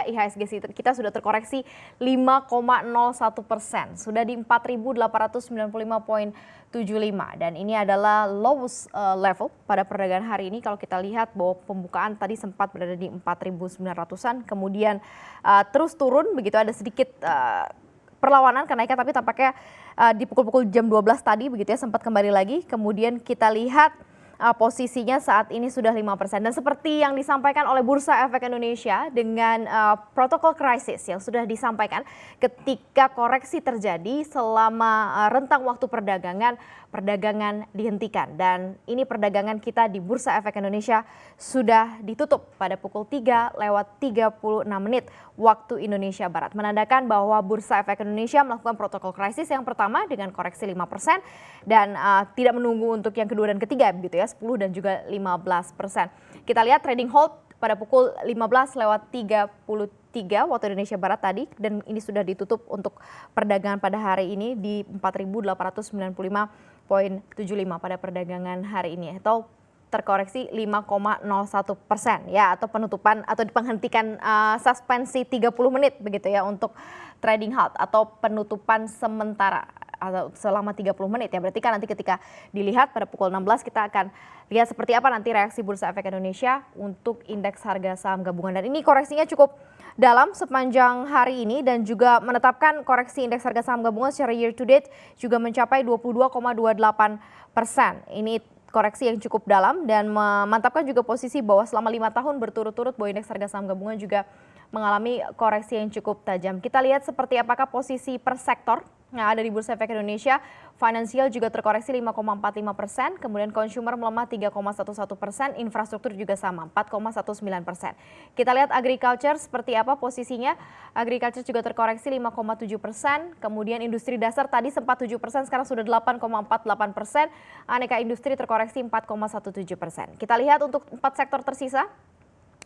IHSG kita sudah terkoreksi 5,01%, sudah di 4.895,75 dan ini adalah lowest level pada perdagangan hari ini. Kalau kita lihat bahwa pembukaan tadi sempat berada di 4.900-an, kemudian terus turun begitu, ada sedikit perlawanan kenaikan, tapi tampaknya di pukul-pukul jam 12 tadi begitu ya sempat kembali lagi. Kemudian kita lihat posisinya saat ini sudah 5%. Dan seperti yang disampaikan oleh Bursa Efek Indonesia dengan protokol krisis yang sudah disampaikan, ketika koreksi terjadi selama rentang waktu perdagangan dihentikan. Dan ini perdagangan kita di Bursa Efek Indonesia sudah ditutup pada pukul 3:36 waktu Indonesia Barat. Menandakan bahwa Bursa Efek Indonesia melakukan protokol krisis yang pertama dengan koreksi 5% dan tidak menunggu untuk yang kedua dan ketiga begitu ya, 10 dan juga 15%. Kita lihat trading hold pada pukul 15:33 waktu Indonesia Barat tadi, dan ini sudah ditutup untuk perdagangan pada hari ini di 4.895,75 pada perdagangan hari ini, atau terkoreksi 5,01% ya, atau penutupan atau penghentikan suspensi 30 menit begitu ya untuk trading halt atau penutupan sementara atau selama 30 menit ya. Berarti kan nanti ketika dilihat pada pukul 16 kita akan lihat seperti apa nanti reaksi Bursa Efek Indonesia untuk indeks harga saham gabungan. Dan ini koreksinya cukup dalam sepanjang hari ini dan juga menetapkan koreksi indeks harga saham gabungan secara year to date juga mencapai 22,28%. Ini koreksi yang cukup dalam dan memantapkan juga posisi bahwa selama 5 tahun berturut-turut bahwa indeks harga saham gabungan juga mengalami koreksi yang cukup tajam. Kita lihat seperti apakah posisi per sektor yang ada di Bursa Efek Indonesia. Financial juga terkoreksi 5,45%, kemudian consumer melemah 3,11%, infrastruktur juga sama 4,19%. Kita lihat agriculture seperti apa posisinya. Agriculture juga terkoreksi 5,7%, kemudian industri dasar tadi sempat 7%, sekarang sudah 8,48%. Aneka industri terkoreksi 4,17%. Kita lihat untuk 4 sektor tersisa.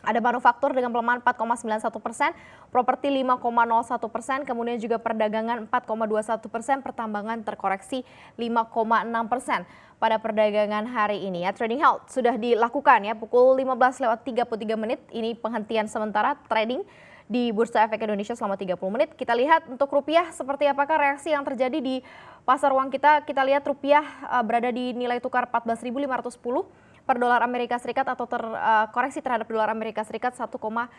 Ada manufaktur dengan pelemahan 4,91%, properti 5,01%, kemudian juga perdagangan 4,21%, pertambangan terkoreksi 5,6% pada perdagangan hari ini ya. Trading halt sudah dilakukan ya pukul 15:33. Ini penghentian sementara trading di Bursa Efek Indonesia selama 30 menit. Kita lihat untuk rupiah seperti apakah reaksi yang terjadi di pasar uang kita. Kita lihat rupiah berada di nilai tukar 14.510 per dolar Amerika Serikat atau terkoreksi terhadap dolar Amerika Serikat 1,19%.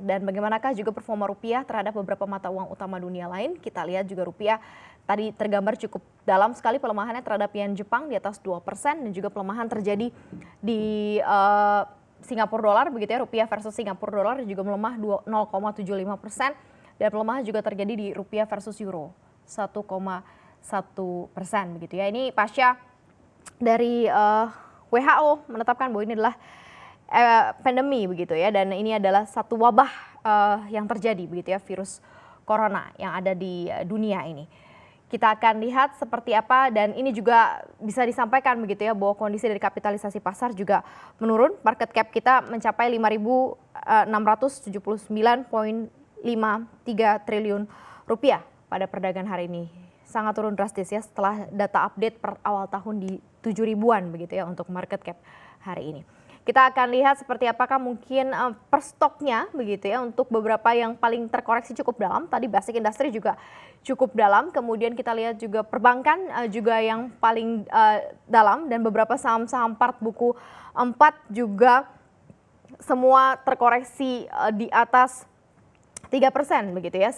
Dan bagaimanakah juga performa rupiah terhadap beberapa mata uang utama dunia lain? Kita lihat juga rupiah tadi tergambar cukup dalam sekali pelemahannya terhadap yen Jepang di atas 2% dan juga pelemahan terjadi di Singapura dolar begitu ya, rupiah versus Singapura dolar juga melemah 0,75% dan pelemahan juga terjadi di rupiah versus euro 1,1% begitu ya. Ini pasca dari WHO menetapkan bahwa ini adalah pandemi begitu ya, dan ini adalah satu wabah yang terjadi begitu ya, virus corona yang ada di dunia ini. Kita akan lihat seperti apa, dan ini juga bisa disampaikan begitu ya bahwa kondisi dari kapitalisasi pasar juga menurun. Market cap kita mencapai 5.679,53 triliun rupiah pada perdagangan hari ini. Sangat turun drastis ya setelah data update per awal tahun di 7 ribuan begitu ya untuk market cap hari ini. Kita akan lihat seperti apakah mungkin per stoknya begitu ya untuk beberapa yang paling terkoreksi cukup dalam. Tadi basic industry juga cukup dalam. Kemudian kita lihat juga perbankan juga yang paling dalam, dan beberapa saham-saham part buku 4 juga semua terkoreksi di atas 3% begitu ya.